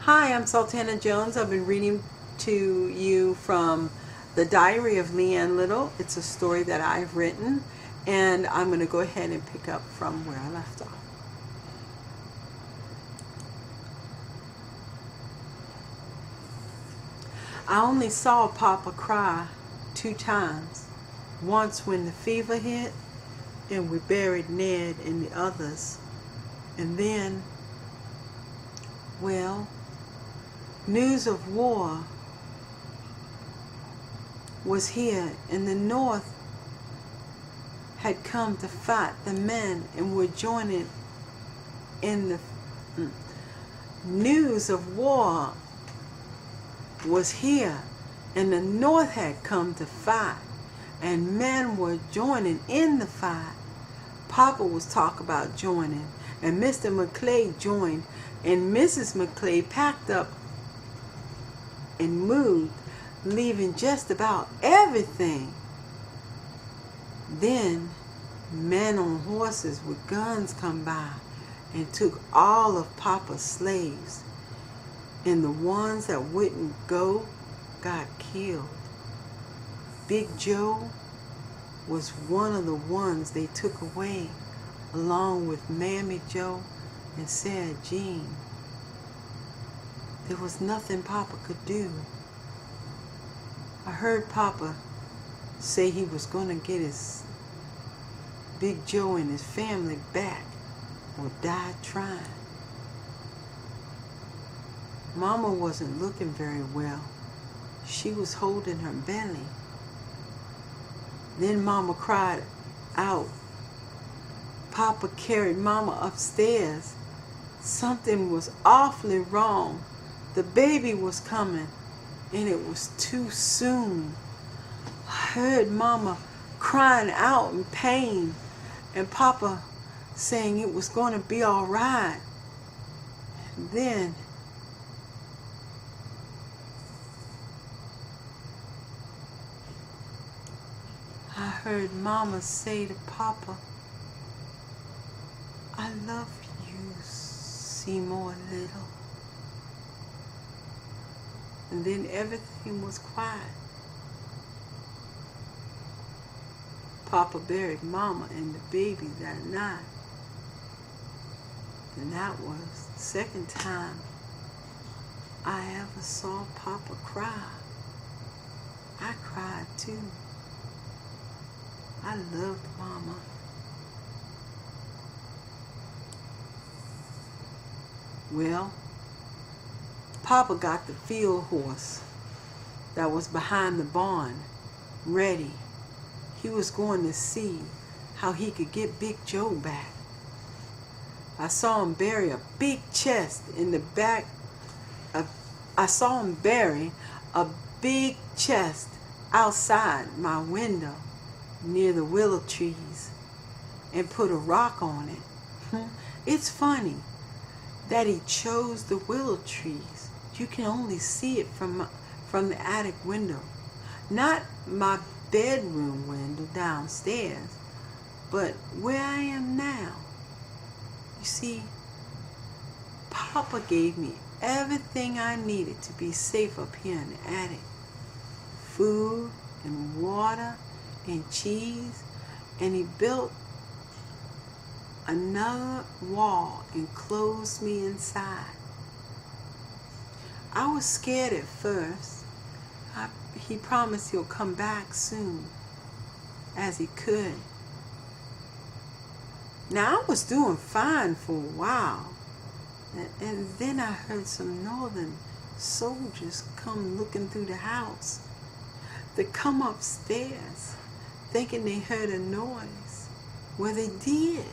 Hi, I'm Sultana Jones. I've been reading to you from the Diary of Leeann Little. It's a story that I've written, and I'm going to go ahead and pick up from where I left off. I only saw Papa cry 2 times. Once when the fever hit and we buried Ned and the others. And then, well, news of war was here, and the North had come to fight the men and were joining in the news of war was here, and the North had come to fight, and men were joining in the fight. Papa was talking about joining, and Mr. McClay joined, and Mrs. McClay packed up and moved, leaving just about everything. Then men on horses with guns come by and took all of Papa's slaves, and the ones that wouldn't go got killed. Big Joe was one of the ones they took away, along with Mammy Joe and Sarah Jean. There was nothing Papa could do. I heard Papa say he was going to get his Big Joe and his family back or die trying. Mama wasn't looking very well. She was holding her belly. Then Mama cried out. Papa carried Mama upstairs. Something was awfully wrong. The baby was coming, and it was too soon. I heard Mama crying out in pain, and Papa saying it was going to be all right. And then I heard Mama say to Papa, "I love you, Seymour Little." And then everything was quiet. Papa buried Mama and the baby that night. And that was the second time I ever saw Papa cry. I cried too. I loved Mama. Well, Papa got the field horse that was behind the barn ready. He was going to see how he could get Big Joe back. I saw him bury a big chest in the back of, I saw him bury a big chest outside my window near the willow trees and put a rock on it. It's funny that he chose the willow trees. You can only see it from the attic window. Not my bedroom window downstairs, but where I am now. You see, Papa gave me everything I needed to be safe up here in the attic. Food and water and cheese, and he built another wall and closed me inside. I was scared at first. He promised he'll come back soon as he could. Now I was doing fine for a while, and then I heard some northern soldiers come looking through the house. They come upstairs thinking they heard a noise. Well, they did.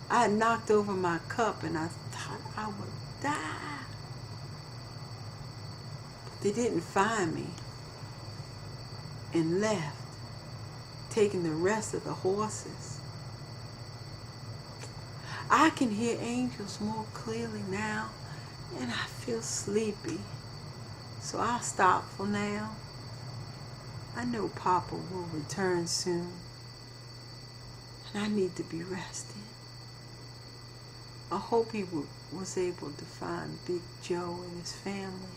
I had knocked over my cup and I thought I would die. But they didn't find me and left, taking the rest of the horses. I can hear angels more clearly now, and I feel sleepy. So I'll stop for now. I know Papa will return soon, and I need to be rested. I hope he will was able to find Big Joe and his family.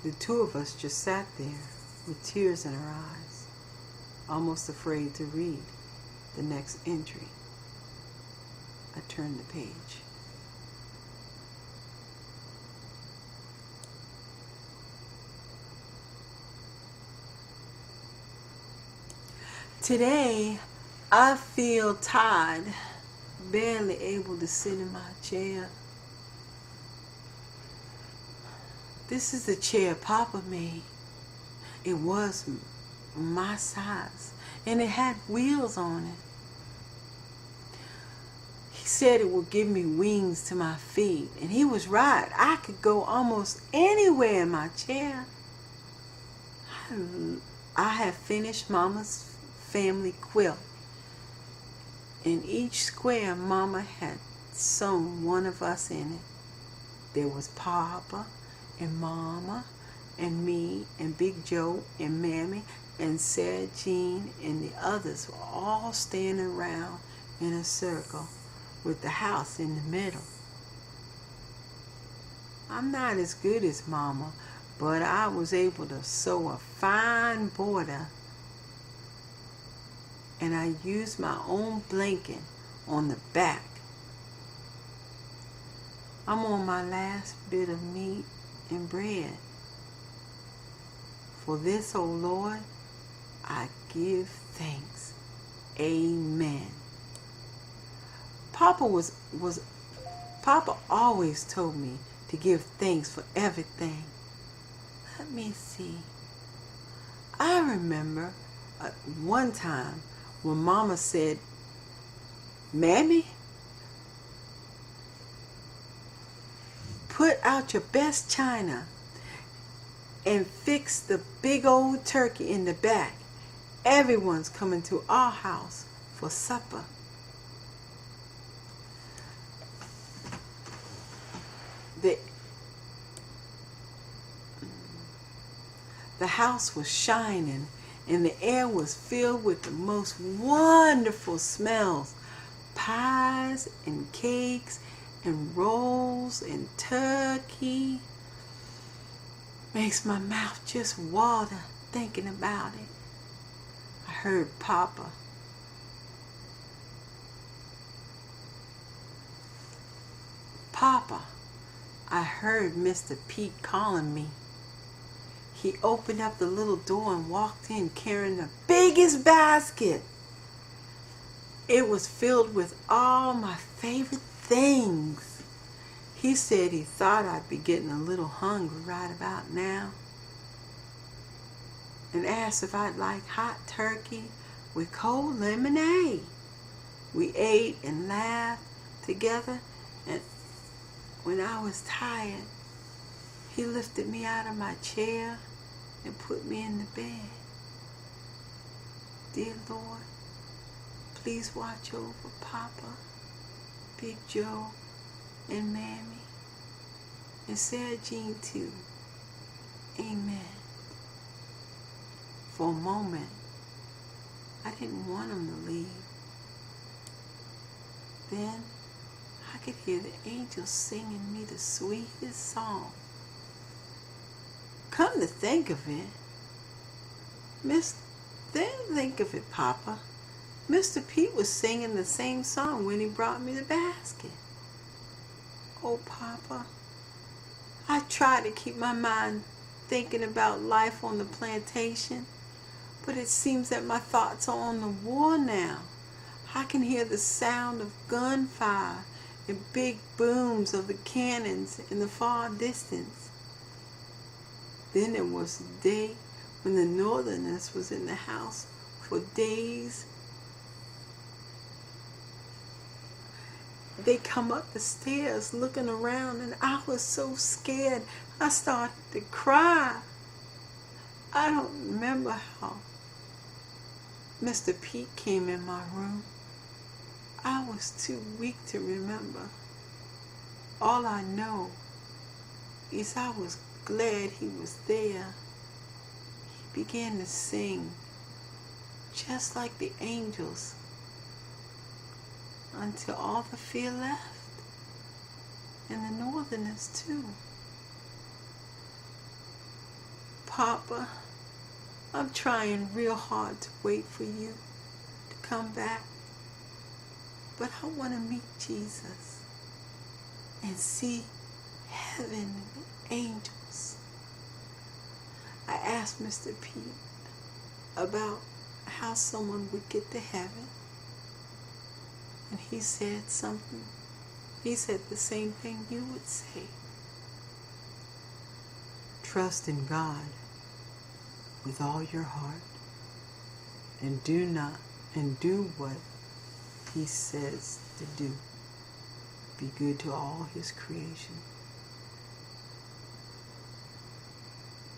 The two of us just sat there with tears in our eyes, almost afraid to read the next entry. I turned the page. Today, I feel tired, barely able to sit in my chair. This is the chair Papa made. It was my size, and it had wheels on it. He said it would give me wings to my feet, and he was right. I could go almost anywhere in my chair. I have finished Mama's family quilt. In each square, Mama had sewn one of us in it. There was Papa and Mama and me and Big Joe and Mammy and Sarah Jean, and the others were all standing around in a circle with the house in the middle. I'm not as good as Mama, but I was able to sew a fine border, and I used my own blanket on the back. I'm on my last bit of meat and bread. For this, O Lord, I give thanks. Amen. Papa always told me to give thanks for everything. Let me see. I remember one time when Mama said, "Mammy, put out your best china and fix the big old turkey in the back. Everyone's coming to our house for supper." The house was shining, and the air was filled with the most wonderful smells. Pies and cakes and rolls and turkey. Makes my mouth just water thinking about it. I heard Papa. "Papa," I heard Mr. Pete calling me. He opened up the little door and walked in carrying the biggest basket. It was filled with all my favorite things. He said he thought I'd be getting a little hungry right about now, and asked if I'd like hot turkey with cold lemonade. We ate and laughed together, and when I was tired, he lifted me out of my chair and put me in the bed. Dear Lord, please watch over Papa, Big Joe, and Mammy, and Sarah Jean too. Amen. For a moment, I didn't want them to leave. Then I could hear the angels singing me the sweetest song. Come to think of it, Papa, Mr. Pete was singing the same song when he brought me the basket. Oh, Papa, I try to keep my mind thinking about life on the plantation, but it seems that my thoughts are on the war now. I can hear the sound of gunfire and big booms of the cannons in the far distance. Then there was the day when the Northerners was in the house for days. They come up the stairs looking around, and I was so scared I started to cry. I don't remember how Mr. Pete came in my room. I was too weak to remember. All I know is I was glad he was there. He began to sing just like the angels until all the fear left. And the northerners too. Papa, I'm trying real hard to wait for you to come back. But I want to meet Jesus and see heaven and the angels. I asked Mr. Pete about how someone would get to heaven. And he said something. He said the same thing you would say. Trust in God with all your heart and do what He says to do. Be good to all His creation.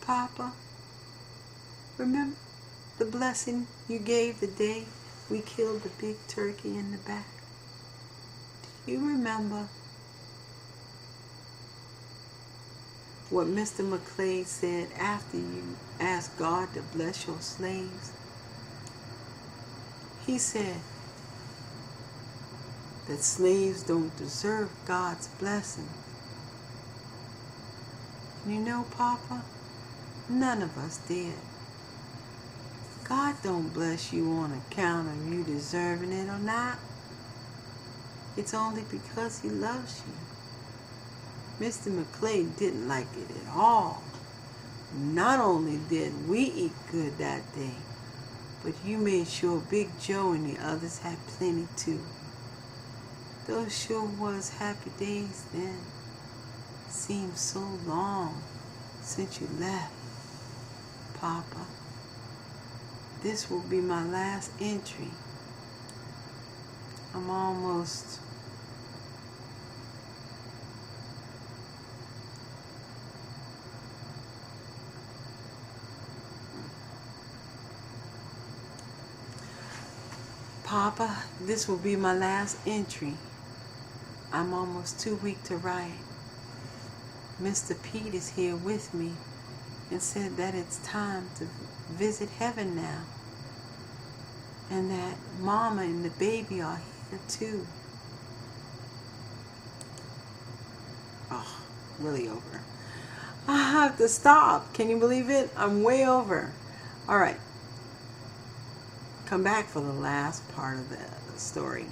Papa, remember the blessing you gave the day we killed the big turkey in the back? Do you remember what Mr. McClay said after you asked God to bless your slaves? He said that slaves don't deserve God's blessing. And you know, Papa, none of us did. God don't bless you on account of you deserving it or not. It's only because He loves you. Mr. McClay didn't like it at all. Not only did we eat good that day, but you made sure Big Joe and the others had plenty too. Those sure was happy days then. Seems so long since you left, Papa. This will be my last entry. I'm almost Papa, this will be my last entry. I'm almost too weak to write. Mr. Pete is here with me and said that it's time to visit heaven now. And that Mama and the baby are here too. Oh, really over. I have to stop. Can you believe it? I'm way over. All right. Come back for the last part of the story.